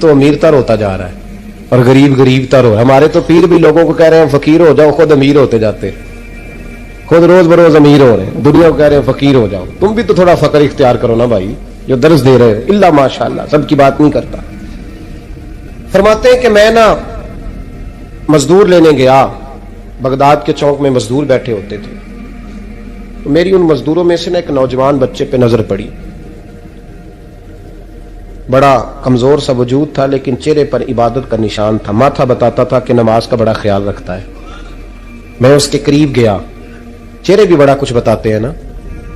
تو امیر تر ہوتا جا رہا ہے اور غریب غریب تر ہو رہا ہے. ہمارے تو پیر بھی لوگوں کو کہہ رہے ہیں فقیر ہو جاؤ, خود امیر ہوتے جاتے, خود روز بروز امیر ہو رہے ہیں. دنیا کو کہہ رہے ہیں فقیر ہو جاؤ. تم بھی تو تھوڑا فقر اختیار کرو نا بھائی, جو درس دے رہے ہیں. اللہ ماشاء اللہ, سب کی بات نہیں کرتا. فرماتے ہیں کہ میں نا مزدور لینے گیا, بغداد کے چوک میں مزدور بیٹھے ہوتے تھے. میری ان مزدوروں میں سے نا ایک نوجوان بچے پہ نظر پڑی. بڑا کمزور سا وجود تھا لیکن چہرے پر عبادت کا نشان تھا. ماتھا بتاتا تھا کہ نماز کا بڑا خیال رکھتا ہے. میں اس کے قریب گیا. چہرے بھی بڑا کچھ بتاتے ہیں نا,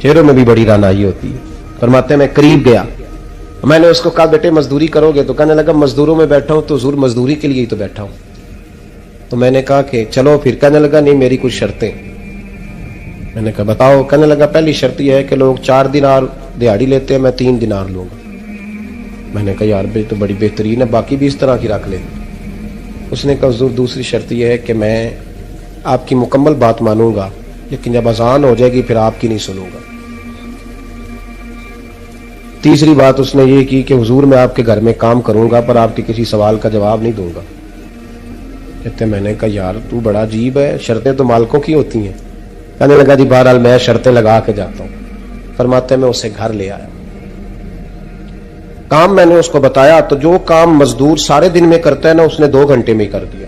چہروں میں بھی بڑی رانائی ہوتی ہے. فرماتے ہیں میں قریب گیا, میں نے اس کو کہا بیٹے مزدوری کرو گے؟ تو کہنے لگا مزدوروں میں بیٹھا ہوں تو حضور مزدوری کے لیے ہی تو بیٹھا ہوں. تو میں نے کہا کہ چلو پھر. کہنے لگا نہیں میری کچھ شرطیں. میں نے کہا بتاؤ. کہنے لگا پہلی شرط یہ ہے کہ لوگ 4 دینار دیہاڑی لیتے ہیں, میں 3 دینار لوں گا. میں نے کہا یار بھائی تو بڑی بہترین ہے, باقی بھی اس طرح کی رکھ لیں. اس نے کہا حضور دوسری شرط یہ ہے کہ میں آپ کی مکمل بات مانوں گا لیکن جب اذان ہو جائے گی پھر آپ کی نہیں سنوں گا. تیسری بات اس نے یہ کی کہ حضور میں آپ کے گھر میں کام کروں گا پر آپ کے کسی سوال کا جواب نہیں دوں گا. کہتے میں نے کہا یار تو بڑا عجیب ہے, شرطیں تو مالکوں کی ہوتی ہیں. کہنے لگا جی بہرحال میں شرطیں لگا کے جاتا ہوں. فرماتے میں اسے گھر لے آیا. کام میں نے اس کو بتایا تو جو کام مزدور سارے دن میں کرتا ہے نا اس نے 2 گھنٹے میں کر دیا.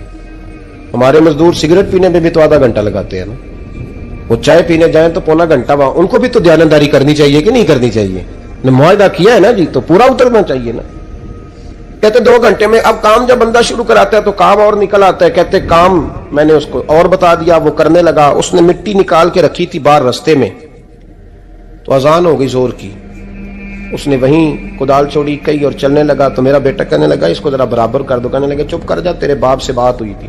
ہمارے مزدور سگریٹ پینے میں بھی تو آدھا گھنٹہ لگاتے ہیں نا, وہ چائے پینے جائیں تو پونا گھنٹہ. وہاں ان کو بھی تو دیانتداری کرنی چاہیے کہ نہیں کرنی چاہیے؟ معاہدہ کیا ہے نا جی, تو پورا اترنا چاہیے نا. کہتے 2 گھنٹے میں. اب کام جب بندہ شروع کراتا ہے تو کام اور نکل آتا ہے. کہتے کام میں نے اس کو اور بتا دیا, وہ کرنے لگا. اس نے مٹی نکال کے رکھی تھی باہر رستے میں, تو اذان ہو گئی زور کی. اس نے وہیں کدال چھوڑی کئی اور چلنے لگا. تو میرا بیٹا کہنے لگا اس کو ذرا برابر کر دو. کہنے لگا چپ کر جا, تیرے باپ سے بات ہوئی تھی,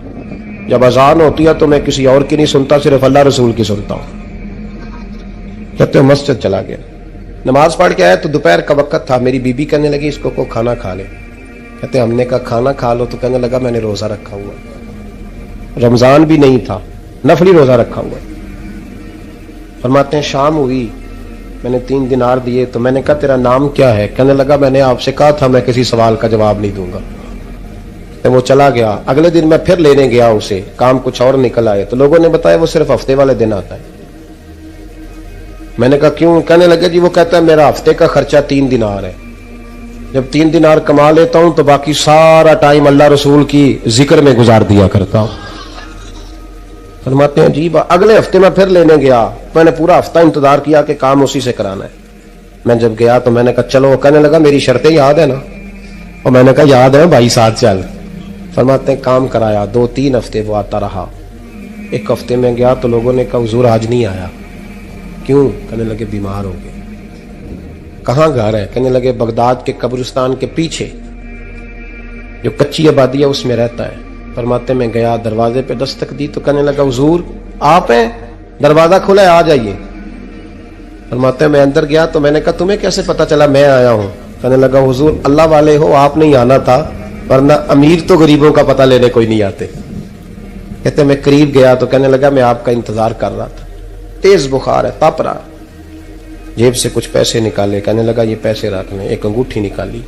جب اذان ہوتی ہے تو میں کسی اور کی نہیں سنتا, صرف اللہ رسول کی سنتا ہوں. کہتے مسجد چلا گیا, نماز پڑھ کے آیا تو دوپہر کا وقت تھا. میری بیوی کہنے لگی اس کو کھانا کھا لے. کہتے ہم نے کہا کھانا کھا لو. تو کہنے لگا میں نے روزہ رکھا ہوا, رمضان بھی نہیں تھا, نفلی روزہ رکھا ہوا. فرماتے ہیں شام ہوئی, میں نے 3 دینار دیے. تو میں نے کہا تیرا نام کیا ہے؟ کہنے لگا میں نے آپ سے کہا تھا میں کسی سوال کا جواب نہیں دوں گا. وہ چلا گیا. اگلے دن میں پھر لینے گیا اسے, کام کچھ اور نکل آئے. تو لوگوں نے بتایا وہ صرف ہفتے والے دن آتا ہے. میں نے کہا کیوں؟ کہنے لگے جی وہ کہتا ہے میرا ہفتے کا خرچہ 3 دینار ہے, جب 3 دینار کما لیتا ہوں تو باقی سارا ٹائم اللہ رسول کی ذکر میں گزار دیا کرتا ہوں. فرماتے ہیں جی اگلے ہفتے میں پھر لینے گیا. میں نے پورا ہفتہ انتظار کیا کہ کام اسی سے کرانا ہے. میں جب گیا تو میں نے کہا چلو. کہنے لگا میری شرطیں یاد ہے نا؟ اور میں نے کہا یاد ہے بھائی, ساتھ چل. فرماتے ہیں کام کرایا. 2-3 ہفتے وہ آتا رہا. ایک ہفتے میں گیا تو لوگوں نے کہا حضور آج نہیں آیا. کیوں؟ کہنے لگے بیمار ہو گئے. کہاں گھر ہے؟ کہنے لگے بغداد کے قبرستان کے پیچھے جو کچی آبادی ہے اس میں رہتا ہے. فرماتے میں گیا, دروازے پہ دستک دی تو کہنے لگا حضور آپ ہیں؟ دروازہ کھلا ہے, آ جائیے. فرماتے میں اندر گیا تو میں نے کہا تمہیں کیسے پتا چلا میں آیا ہوں؟ کہنے لگا حضور اللہ والے ہو, آپ نہیں آنا تھا, ورنہ امیر تو غریبوں کا پتہ لینے کوئی نہیں آتے. کہتے میں قریب گیا تو کہنے لگا میں آپ کا انتظار کر رہا تھا, تیز بخار ہے, تپ رہا. جیب سے کچھ پیسے نکالے. کہنے لگا یہ پیسے رکھ لیں. ایک انگوٹھی نکالی.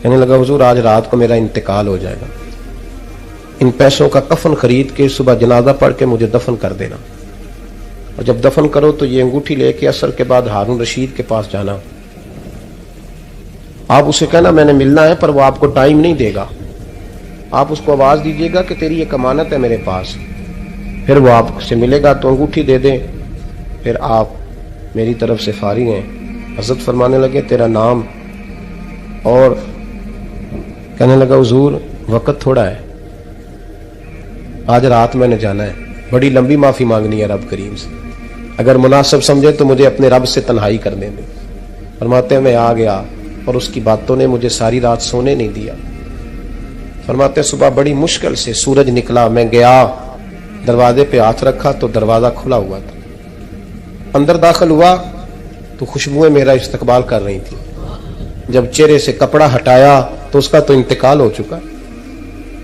کہنے لگا حضور آج رات کو میرا انتقال ہو جائے گا, ان پیسوں کا کفن خرید کے صبح جنازہ پڑھ کے مجھے دفن کر دینا, اور جب دفن کرو تو یہ انگوٹھی لے کے عصر کے بعد ہارون رشید کے پاس جانا. آپ اسے کہنا میں نے ملنا ہے, پر وہ آپ کو ٹائم نہیں دے گا. آپ اس کو آواز دیجیے گا کہ تیری ایک امانت ہے میرے پاس. پھر وہ آپ سے ملے گا تو انگوٹھی دے دیں, پھر آپ میری طرف سے فارغ ہیں. حضرت فرمانے لگے تیرا نام؟ اور کہنے لگا حضور وقت تھوڑا ہے, آج رات میں نے جانا ہے, بڑی لمبی معافی مانگنی ہے رب کریم سے, اگر مناسب سمجھے تو مجھے اپنے رب سے تنہائی کرنے دیں. فرماتے ہیں میں آ گیا اور اس کی باتوں نے مجھے ساری رات سونے نہیں دیا. فرماتے ہیں صبح بڑی مشکل سے سورج نکلا, میں گیا دروازے پہ ہاتھ رکھا تو دروازہ کھلا ہوا تھا. اندر داخل ہوا تو خوشبوئیں میرا استقبال کر رہی تھی. جب چہرے سے کپڑا ہٹایا تو اس کا تو انتقال ہو چکا,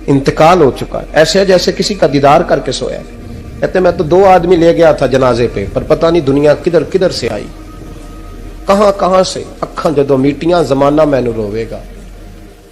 انتقال ہو چکا. ایسے جیسے کسی کا دیدار کر کے سویا. کہتے میں تو 2 آدمی لے گیا تھا جنازے پہ, پر پتہ نہیں دنیا کدھر کدھر سے آئی, کہاں کہاں سے. اکھاں جدو میٹیاں زمانہ مینوں روے گا,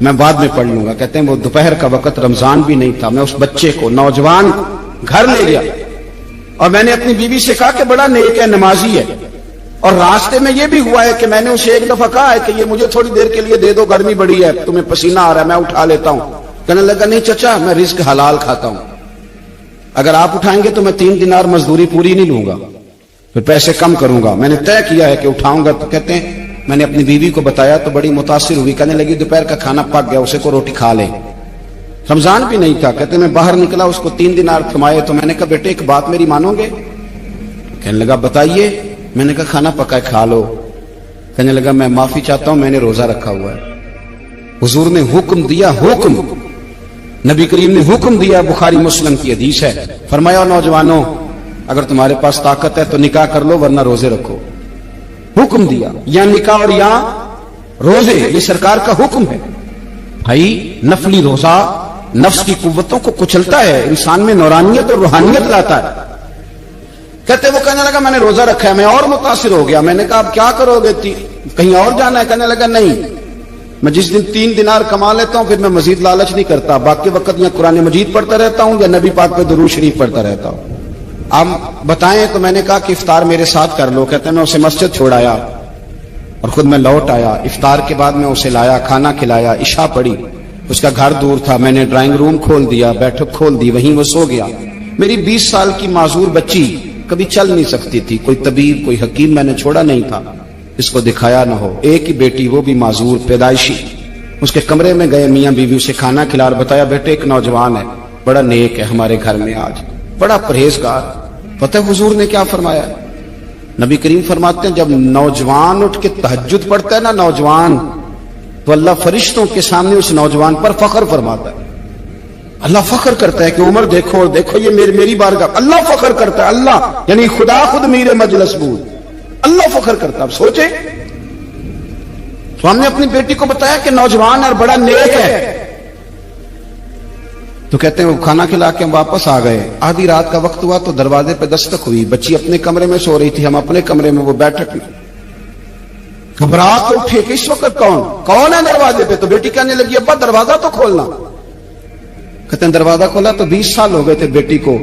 میں بعد میں پڑھ لوں گا. کہتے ہیں وہ دوپہر کا وقت رمضان بھی نہیں تھا, میں اس بچے کو نوجوان گھر لے گیا اور میں نے اپنی بیوی سے کہا کہ بڑا نیک ہے, نمازی ہے, اور راستے میں یہ بھی ہوا ہے کہ میں نے اسے ایک دفعہ کہا ہے کہ یہ مجھے تھوڑی دیر کے لیے دے دو, گرمی بڑی ہے, تمہیں پسینہ آ رہا ہے, میں اٹھا لیتا ہوں. کہنے لگا نہیں چچا, میں رزق حلال کھاتا ہوں, اگر آپ اٹھائیں گے تو میں 3 دینار مزدوری پوری نہیں لوں گا, پھر پیسے کم کروں گا, میں نے طے کیا ہے کہ اٹھاؤں گا. تو کہتے ہیں میں نے اپنی بیوی کو بتایا تو بڑی متاثر ہوئی, کہنے لگی دوپہر کا کھانا پک گیا, اسے کو روٹی کھا لے. رمضان بھی نہیں تھا. کہتے ہیں میں باہر نکلا, اس کو 3 دینار تھمائے, تو میں نے کہا بیٹے ایک بات میری مانو گے؟ کہنے لگا بتائیے. میں نے کہا کھانا پکا ہے کھا لو. کہنے لگا میں معافی چاہتا ہوں, میں نے روزہ رکھا ہوا ہے. حضور نے حکم دیا, حکم نبی کریم نے حکم دیا, بخاری مسلم کی حدیث ہے, فرمایا نوجوانوں اگر تمہارے پاس طاقت ہے تو نکاح کر لو ورنہ روزے رکھو. حکم دیا, یا نکاح اور یا روزے, یہ سرکار کا حکم ہے. بھائی نفلی روزہ نفس کی قوتوں کو کچلتا ہے, انسان میں نورانیت اور روحانیت لاتا ہے. کہتے وہ کہنے لگا میں نے روزہ رکھا ہے. میں اور متاثر ہو گیا, میں نے کہا اب کیا کرو گے, کہیں اور جانا ہے؟ کہنے لگا نہیں, میں جس دن 3 دینار کما لیتا ہوں پھر میں مزید لالچ نہیں کرتا, باقی وقت یا قرآن مجید پڑھتا رہتا ہوں یا نبی پاک پہ درود شریف پڑھتا رہتا ہوں. آپ بتائیں. تو میں نے کہا کہ افطار میرے ساتھ کر لو. کہتے ہیں میں اسے مسجد چھوڑایا اور خود میں لوٹ آیا. افطار کے بعد میں اسے لایا, کھانا کھلایا, عشاء پڑھی. اس کا گھر دور تھا, میں نے ڈرائنگ روم کھول دیا, بیٹھک کھول دی, وہیں وہ سو گیا. میری 20 سال کی معذور بچی کبھی چل نہیں سکتی تھی, کوئی طبیب کوئی حکیم میں نے چھوڑا نہیں تھا اس کو دکھایا نہ ہو. ایک ہی بیٹی, وہ بھی معذور پیدائشی. اس کے کمرے میں گئے, میاں بیوی, اسے کھانا کھلا اور بتایا بیٹے ایک نوجوان ہے, بڑا نیک ہے, ہمارے گھر میں آج بڑا پرہیزگار. پتہ حضور نے کیا فرمایا؟ نبی کریم فرماتے ہیں جب نوجوان اٹھ کے تہجد پڑھتا ہے نا نوجوان, تو اللہ فرشتوں کے سامنے اس نوجوان پر فخر فرماتا ہے. اللہ فخر کرتا ہے کہ عمر دیکھو دیکھو یہ میری بارگاہ. اللہ فخر کرتا ہے, اللہ یعنی خدا خود میرے مجلس بود, اللہ فخر کرتا ہے. اب سوچے, تو ہم نے اپنی بیٹی کو بتایا کہ نوجوان اور بڑا نیک ہے. تو کہتے ہیں وہ کھانا کھلا کے ہم واپس آ گئے. آدھی رات کا وقت ہوا تو دروازے پہ دستک ہوئی. بچی اپنے کمرے میں سو رہی تھی, ہم اپنے کمرے میں, وہ بیٹھک میں. گھبرا کے اٹھے کہ اس وقت کون ہے دروازے پہ؟ تو بیٹی کہنے لگی ابا دروازہ تو کھولنا. کہتے ہیں دروازہ کھولا تو 20 سال ہو گئے تھے بیٹی کو,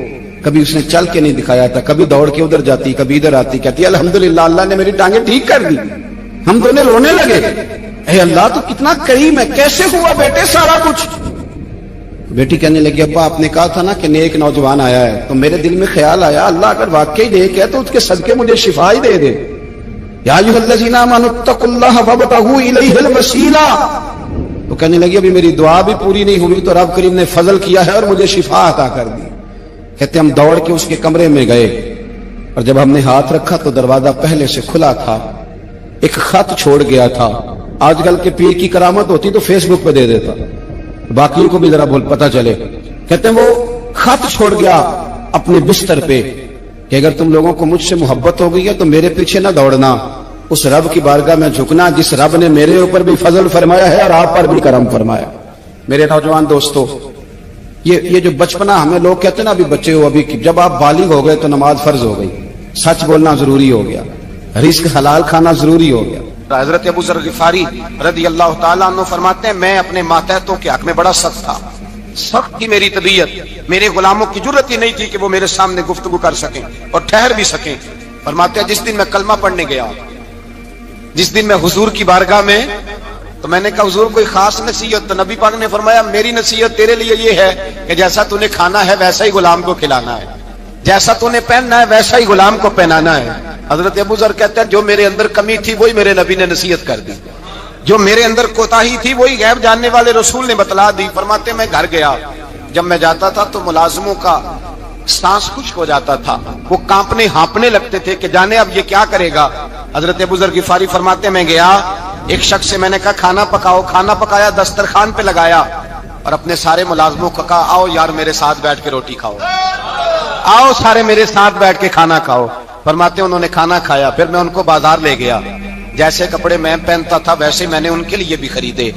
کبھی اس نے چل کے نہیں دکھایا تھا, کبھی دوڑ کے ادھر جاتی کبھی ادھر آتی. کہتی الحمدللہ اللہ نے میری ٹانگیں ٹھیک کر دی. ہم دونوں رونے لگے, اے اللہ تو کتنا کریم ہے, کیسے ہوا بیٹے سارا کچھ؟ بیٹی کہنے لگی ابا آپ نے کہا تھا نا کہ نیک نوجوان آیا ہے, تو میرے دل میں خیال آیا اللہ اگر واقعی نیک ہے تو اس کے صدقے مجھے شفا ہی دے دے. یا ایھا الذین آمنوا اتقوا اللہ وابتغوا الیہ الوسیلہ. تو کہنے لگی ابھی میری دعا بھی پوری نہیں ہوئی تو رب کریم نے فضل کیا ہے اور مجھے شفا عطا کر دی. کہتے ہم دوڑ کے اس کے کمرے میں گئے اور جب ہم نے ہاتھ رکھا تو دروازہ پہلے سے کھلا تھا. ایک خط چھوڑ گیا تھا. آج کل کے پیر کی کرامت ہوتی تو فیس بک پہ دے دیتا, باقیوں کو بھی ذرا پتہ چلے. کہتے ہیں وہ خط چھوڑ گیا اپنے بستر پہ کہ اگر تم لوگوں کو مجھ سے محبت ہو گئی ہے تو میرے پیچھے نہ دوڑنا, اس رب کی بارگاہ میں جھکنا جس رب نے میرے اوپر بھی فضل فرمایا ہے اور آپ پر بھی کرم فرمایا. میرے نوجوان دوستو, یہ جو بچپنا ہمیں لوگ کہتے ہیں نا ابھی بچے ہو, ابھی جب آپ بالغ ہو گئے تو نماز فرض ہو گئی, سچ بولنا ضروری ہو گیا, رزق حلال کھانا ضروری ہو گیا. حضرت ابو ذر غفاری رضی اللہ تعالیٰ عنہ فرماتے ہیں میں اپنے ماتحتوں کے حق میں بڑا سخت تھا. سخت کی میری طبیعت, میرے غلاموں کی جرت ہی نہیں تھی کہ وہ میرے سامنے گفتگو کر سکیں اور ٹھہر بھی سکیں. فرماتے ہیں جس دن میں کلمہ پڑھنے گیا, جس دن میں حضور کی بارگاہ میں, تو میں نے کہا حضور کوئی خاص نصیحت؟ تو نبی پاک نے فرمایا میری نصیحت تیرے لیے یہ ہے کہ جیسا تو نے کھانا ہے ویسا ہی غلام کو کھلانا ہے, جیسا تو نے پہننا ہے ویسا ہی غلام کو پہنانا ہے. حضرت ابو ذر کہتے ہیں جو میرے اندر کمی تھی وہی میرے نبی نے نصیحت کر دی, جو میرے اندر کوتاہی تھی وہی غیب جاننے والے رسول نے بتلا دی. فرماتے میں گھر گیا, جب میں جاتا تھا تو ملازموں کا سانس خشک ہو جاتا تھا, وہ کانپنے ہانپنے لگتے تھے کہ جانے اب یہ کیا کرے گا. حضرت ابو ذر غفاری فرماتے میں گیا, ایک شخص سے میں نے کہا کھانا پکاؤ, کھانا پکایا, دسترخوان پہ لگایا اور اپنے سارے ملازموں کو کہا آؤ یار میرے ساتھ بیٹھ کے روٹی کھاؤ, آؤ سارے میرے ساتھ بیٹھ کے کھانا کھاؤ. فرماتے انہوں نے کھانا کھایا, پھر میں ان کو بازار لے گیا, جیسے کپڑے میں پہنتا تھا ویسے میں نے ان کے لیے بھی خریدے.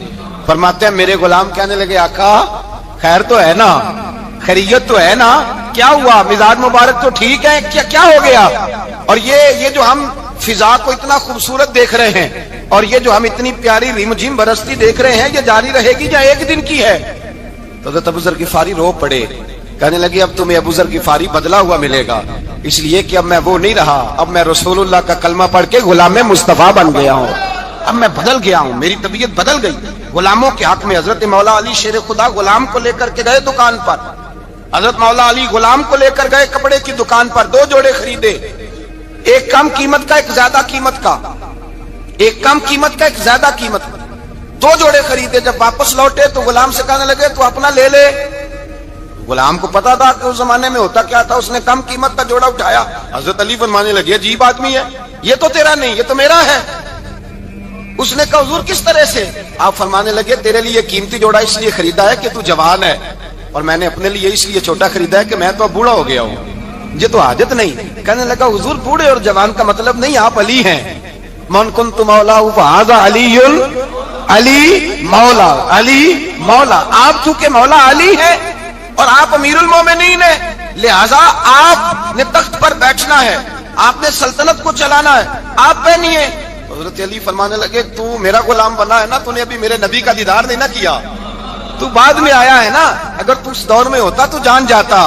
فرماتے ہیں میرے غلام کہنے لگے آقا خیر تو ہے نا, خیریت تو ہے نا, کیا ہوا, مزاج مبارک تو ٹھیک ہے, کیا ہو گیا؟ اور یہ جو ہم فضا کو اتنا خوبصورت دیکھ رہے ہیں, اور یہ جو ہم اتنی پیاری رمجھم برستی دیکھ رہے ہیں یہ جاری رہے گی یا ایک دن کی ہے؟ تو حضرت ابو ذر غفاری رو پڑے، کہنے لگے اب تمہیں ابو ذر غفاری بدلا ہوا ملے گا، اس لیے کہ اب میں وہ نہیں رہا، اب میں رسول اللہ کا کلمہ پڑھ کے غلام مصطفیٰ بن گیا ہوں، اب میں بدل گیا ہوں، میری طبیعت بدل گئی۔ غلاموں کے حق میں حضرت مولا علی شیر خدا غلام کو لے کر کے گئے دکان پر، حضرت مولا علی غلام کو لے کر گئے کپڑے کی دکان پر، 2 جوڑے خریدے، ایک کم قیمت کا، ایک زیادہ قیمت کا، ایک کم قیمت کا، ایک زیادہ قیمت کا، 2 جوڑے خریدے۔ جب واپس لوٹے تو غلام سے کہنے لگے تو اپنا لے لے۔ غلام کو پتا تھا کہ اس زمانے میں ہوتا کیا تھا، اس نے کم قیمت کا جوڑا اٹھایا۔ حضرت علی فرمانے لگے عجیب آدمی ہے، یہ تو تیرا نہیں، یہ تو میرا ہے۔ اس نے کہا حضور کس طرح سے؟ آپ فرمانے لگے تیرے لیے قیمتی جوڑا اس لیے خریدا ہے کہ تو جوان ہے، اور میں نے اپنے لیے اس لیے چھوٹا خریدا ہے کہ میں تو اب بوڑھا ہو گیا ہوں، مجھے تو حاجت نہیں۔ کہنے لگا حضور بوڑھے اور جوان کا مطلب نہیں، آپ علی ہیں، من کنت مولا فہذا علی، علی مولا، علی مولا، آپ چونکہ مولا علی ہیں اور آپ امیر المومنین ہیں، لہذا آپ نے تخت پر بیٹھنا ہے، آپ نے سلطنت کو چلانا ہے، آپ پہ نہیں ہے۔ حضرت علی فرمانے لگے تو میرا غلام بنا ہے نا، تو نے ابھی میرے نبی کا دیدار نہیں نہ کیا، تو بعد میں آیا ہے نا، اگر تو اس دور میں ہوتا تو جان جاتا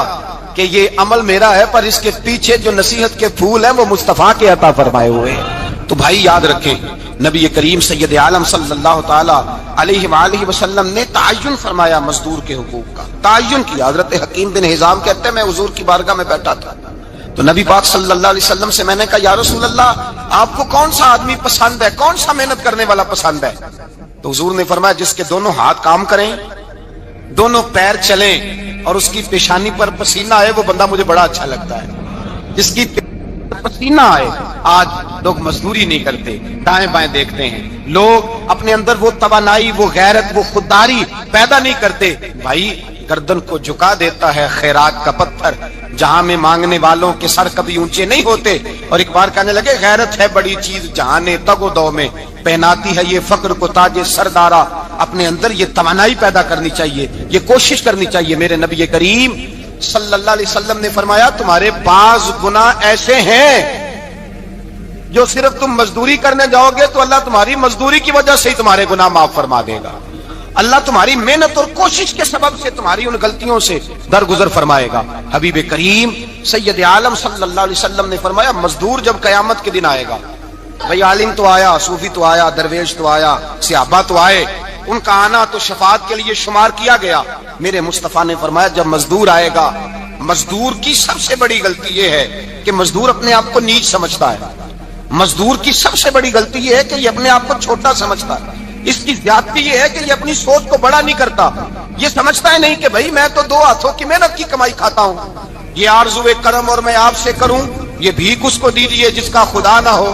کہ یہ عمل میرا ہے، پر اس کے پیچھے جو نصیحت کے پھول ہیں وہ مصطفیٰ کے عطا فرمائے ہوئے ہیں۔ تو بھائی یاد رکھیں، نبی کریم سید عالم صلی اللہ تعالی علیہ وآلہ وسلم نے تعین فرمایا مزدور کے حقوق کا، تعین کیا۔ حضرت حکیم بن حزام کہتے ہیں میں حضور کی بارگاہ میں بیٹھا تھا تو نبی پاک صلی اللہ علیہ وسلم سے میں نے کہا یا رسول اللہ آپ کو کون سا آدمی پسند ہے، کون سا محنت کرنے والا پسند ہے؟ تو حضور نے فرمایا جس کے دونوں ہاتھ کام کریں، دونوں پیر چلیں اور اس کی پیشانی پر پسینہ آئے، وہ بندہ مجھے بڑا اچھا لگتا ہے۔ جس کی پسینہ آئے، آج لوگ مزدوری نہیں کرتے، دائیں بائیں دیکھتے ہیں، لوگ اپنے اندر وہ توانائی، وہ غیرت، وہ خودداری پیدا نہیں کرتے۔ بھائی گردن کو جھکا دیتا ہے خیرات کا پتھر، جہاں میں مانگنے والوں کے سر کبھی اونچے نہیں ہوتے۔ اور ایک بار کہنے لگے غیرت ہے بڑی چیز جہاں نے تگ و دو میں پہناتی ہے یہ فقر کو تاج سردارا۔ اپنے اندر یہ توانائی پیدا کرنی چاہیے، یہ کوشش کرنی چاہیے۔ میرے نبی کریم صلی اللہ علیہ وسلم نے فرمایا تمہارے بعض گناہ ایسے ہیں جو صرف تم مزدوری کرنے جاؤ گے تو اللہ تمہاری مزدوری کی وجہ سے ہی تمہارے گناہ معاف فرما دے گا، اللہ تمہاری محنت اور کوشش کے سبب سے تمہاری ان غلطیوں سے درگزر فرمائے گا۔ حبیب کریم سید عالم صلی اللہ علیہ وسلم نے فرمایا مزدور جب قیامت کے دن آئے گا، بھئی عالم تو آیا، صوفی تو آیا، درویش تو آیا، صحابہ تو آئے، ان کا آنا تو شفاعت کے لیے شمار کیا گیا۔ میرے مصطفیٰ نے فرمایا جب مزدور آئے گا، مزدور کی سب سے بڑی غلطی یہ ہے کہ مزدور اپنے آپ کو نیچ سمجھتا ہے، مزدور کی سب سے بڑی غلطی یہ ہے کہ یہ اپنے آپ کو چھوٹا سمجھتا ہے، اس کی زیادتی یہ ہے کہ یہ اپنی سوچ کو بڑا نہیں کرتا، یہ سمجھتا ہے نہیں کہ بھائی میں تو 2 ہاتھوں کی محنت کی کمائی کھاتا ہوں، یہ آرزوئے کرم اور میں آپ سے کروں، یہ بھیک اس کو دیجیے جس کا خدا نہ ہو۔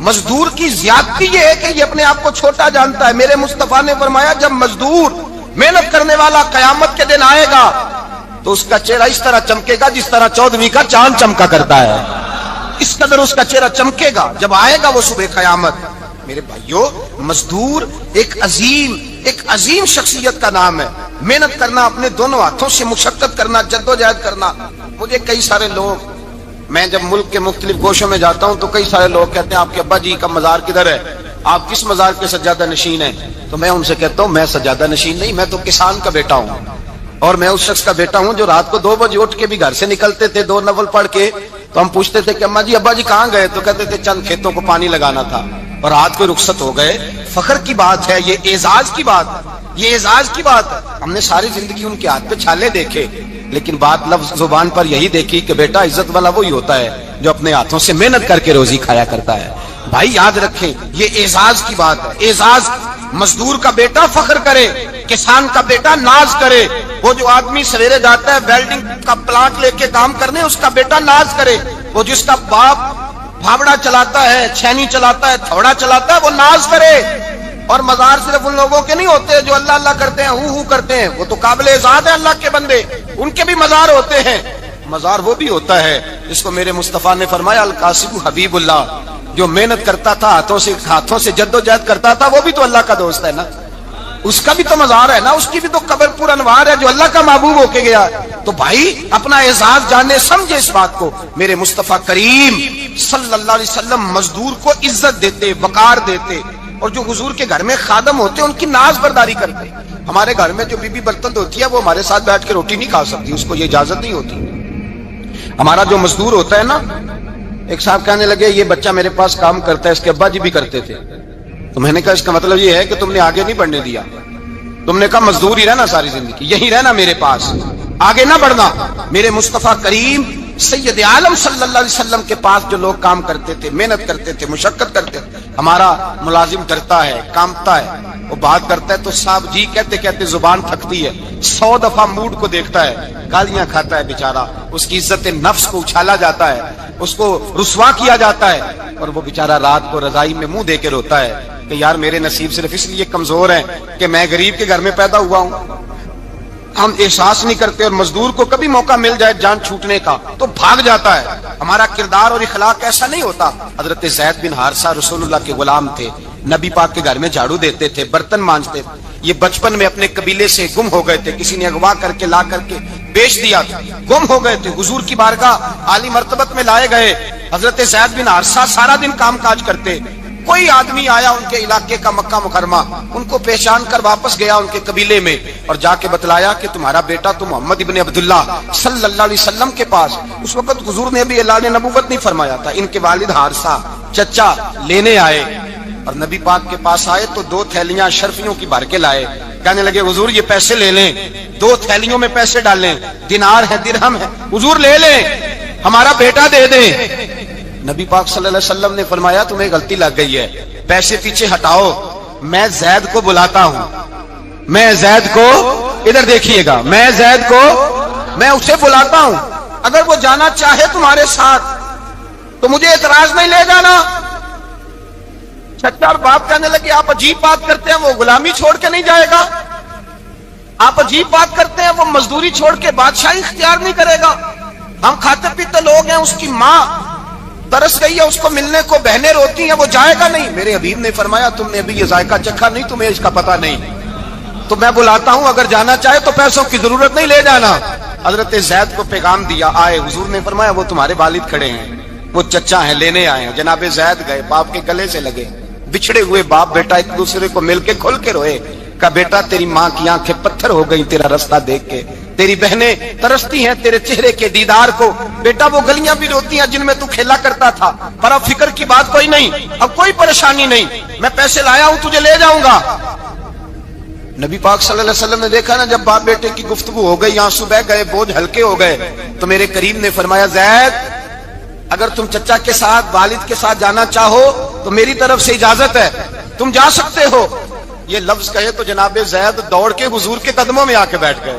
مزدور کی زیادتی یہ ہے کہ یہ اپنے آپ کو چھوٹا جانتا ہے۔ میرے مصطفیٰ نے فرمایا جب مزدور محنت کرنے والا قیامت کے دن آئے گا تو اس کا چہرہ اس طرح چمکے گا جس طرح 14ویں کا چاند چمکا کرتا ہے، اس قدر اس کا چہرہ چمکے گا جب آئے گا وہ صبح قیامت۔ میرے بھائیو مزدور ایک عظیم شخصیت کا نام ہے، محنت کرنا، اپنے دونوں ہاتھوں سے مشقت کرنا، جدوجہد کرنا۔ مجھے کئی سارے لوگ، میں جب ملک کے مختلف گوشوں میں جاتا ہوں تو کئی سارے لوگ کہتے ہیں آپ کے ابا جی کا مزار کدھر ہے، آپ کس مزار کے سجادہ نشین ہیں؟ تو میں ان سے کہتا ہوں میں سجادہ نشین نہیں، میں تو کسان کا بیٹا ہوں، اور میں اس شخص کا بیٹا ہوں جو رات کو 2 بجے اٹھ کے بھی گھر سے نکلتے تھے 2 نفل پڑھ کے، تو ہم پوچھتے تھے کہ اماں جی ابا جی کہاں گئے؟ تو کہتے تھے چند کھیتوں کو پانی لگانا تھا، اور رات کو رخصت ہو گئے۔ فخر کی بات ہے، یہ اعزاز کی بات ہے، یہ اعزاز کی بات ہے۔ ہم نے ساری زندگی ان کے ہاتھ پہ چھالے دیکھے، لیکن بات لفظ زبان پر یہی دیکھی کہ بیٹا عزت والا وہی ہوتا ہے جو اپنے ہاتھوں سے محنت کر کے روزی کھایا کرتا ہے۔ بھائی یاد رکھیں یہ اعزاز کی بات ہے، اعزاز۔ مزدور کا بیٹا فخر کرے، کسان کا بیٹا ناز کرے، وہ جو آدمی سویرے جاتا ہے ویلڈنگ کا پلانٹ لے کے کام کرنے اس کا بیٹا ناز کرے، وہ جس کا باپ بھاوڑا چلاتا ہے، چھینی چلاتا ہے، تھوڑا چلاتا ہے، وہ ناز کرے۔ اور مزار صرف ان لوگوں کے نہیں ہوتے جو اللہ اللہ کرتے ہیں، ہو کرتے ہیں، وہ تو قابل اعزاز ہے اللہ کے بندے، ان کے بھی مزار ہوتے ہیں۔ مزار وہ بھی ہوتا ہے جس کو میرے مصطفیٰ نے فرمایا القاسم حبیب اللہ، جو محنت کرتا تھا، ہاتھوں سے جدوجہد کرتا تھا، وہ بھی تو اللہ کا دوست ہے نا، اس کا بھی تو مزار ہے نا، اس کی بھی تو قبر پر انوار ہے جو اللہ کا محبوب ہو کے گیا۔ تو بھائی اپنا اعزاز جانے سمجھے اس بات کو. میرے مصطفیٰ کریم صلی اللہ علیہ وسلم مزدور کو عزت دیتے, وقار دیتے, اور جو حضور کے گھر میں خادم ہوتے ان کی ناز برداری کرتے. ہمارے گھر میں جو بی بی برتن دھوتی ہے وہ ہمارے ساتھ بیٹھ کے روٹی نہیں کھا سکتی, اس کو یہ اجازت نہیں ہوتی. ہمارا جو مزدور ہوتا ہے نا, ایک صاحب کہنے لگے یہ بچہ میرے پاس کام کرتا ہے, اس کے ابا جی بھی کرتے تھے. تو میں نے کہا اس کا مطلب یہ ہے کہ تم نے آگے نہیں بڑھنے دیا, تم نے کہا مزدور ہی رہنا ساری زندگی, یہی رہنا میرے پاس, آگے نہ بڑھنا. میرے مصطفیٰ کریم سید عالم صلی اللہ علیہ وسلم کے پاس جو لوگ کام کرتے تھے, محنت کرتے تھے, مشقت کرتے تھے, ہمارا ملازم ڈرتا ہے, کامتا ہے, وہ بات کرتا ہے تو صاحب جی کہتے کہتے زبان تھکتی ہے, 100 دفعہ موڈ کو دیکھتا ہے, گالیاں کھاتا ہے بیچارہ, اس کی عزت نفس کو اچھالا جاتا ہے, اس کو رسوا کیا جاتا ہے, اور وہ بیچارہ رات کو رضائی میں منہ دے کے روتا ہے کہ یار میرے نصیب صرف اس لیے کمزور ہیں کہ میں غریب کے گھر میں پیدا ہوا ہوں. ہم احساس نہیں کرتے, اور مزدور کو کبھی موقع مل جائے جان چھوٹنے کا تو بھاگ جاتا ہے. ہمارا کردار اور اخلاق ایسا نہیں ہوتا. حضرت زید بن حارثہ رسول اللہ کے غلام تھے, نبی پاک کے گھر میں جھاڑو دیتے تھے, برتن مانجتے تھے. یہ بچپن میں اپنے قبیلے سے گم ہو گئے تھے, کسی نے اغوا کر کے لا کر کے بیچ دیا تھا, گم ہو گئے تھے. حضور کی بارگاہ عالی مرتبت میں لائے گئے. حضرت زید بن حارثہ سارا دن کام کاج کرتے. کوئی آدمی آیا ان کے علاقے کا, مکہ مکرمہ, ان کو پہچان کر واپس گیا ان کے قبیلے میں, اور جا کے بتلایا کہ تمہارا بیٹا تو محمد ابن عبداللہ صلی اللہ علیہ وسلم کے پاس. اس وقت حضور نے ابھی اعلان نبوت نہیں فرمایا تھا. ان کے والد حارثہ چچا لینے آئے, اور نبی پاک کے پاس آئے تو 2 تھیلیاں اشرفیوں کی بھر کے لائے. کہنے لگے حضور یہ پیسے لے لیں, 2 تھیلیوں میں پیسے ڈالیں, دینار ہے, درہم ہے, حضور لے لیں, ہمارا بیٹا دے دیں. نبی پاک صلی اللہ علیہ وسلم نے فرمایا تمہیں غلطی لگ گئی ہے, پیسے پیچھے ہٹاؤ, میں زید کو بلاتا ہوں, میں زید کو, ادھر دیکھیے گا, میں زید کو, میں اسے بلاتا ہوں, اگر وہ جانا چاہے تمہارے ساتھ تو مجھے اعتراض نہیں لے جانا. چچا اور باپ کہنے لگے آپ عجیب بات کرتے ہیں, وہ غلامی چھوڑ کے نہیں جائے گا, آپ عجیب بات کرتے ہیں, وہ مزدوری چھوڑ کے بادشاہی اختیار نہیں کرے گا, ہم کھاتے پیتے لوگ ہیں, اس کی ماں ترس گئی ہے, اس کو ملنے کو بہنیں روتی ہیں, وہ جائے گا نہیں. میرے حبیب نے فرمایا تم نے ابھی یہ ذائقہ چکھا نہیں, تمہیں اس کا پتہ نہیں, تو میں بلاتا ہوں, اگر جانا چاہے تو پیسوں کی ضرورت نہیں, لے جانا. حضرت زید کو پیغام دیا, آئے. حضور نے فرمایا وہ تمہارے والد کھڑے ہیں, وہ چچا ہیں, لینے آئے ہیں. جناب زید گئے, باپ کے گلے سے لگے, بچھڑے ہوئے باپ بیٹا ایک دوسرے کو مل کے کھل کے روئے. کہا بیٹا تیری ماں کی آنکھیں پتھر ہو گئی تیرا رستہ دیکھ کے, تیری بہنیں ترستی ہیں تیرے چہرے کے دیدار کو. بیٹا وہ گلیاں بھی روتی ہیں جن میں تو کھیلا کرتا تھا, پر اب فکر کی بات کوئی نہیں, اب کوئی پریشانی نہیں, میں پیسے لایا ہوں, تجھے لے جاؤں گا. نبی پاک صلی اللہ علیہ وسلم نے دیکھا نا, جب باپ بیٹے کی گفتگو ہو گئی, آنسو بہ گئے, بوجھ ہلکے ہو گئے, تو میرے کریم نے فرمایا زید اگر تم چچا کے ساتھ, والد کے ساتھ جانا چاہو تو میری طرف سے اجازت ہے, تم جا سکتے ہو. یہ لفظ کہے تو جناب زید دوڑ کے حضور کے قدموں میں آ کے بیٹھ گئے,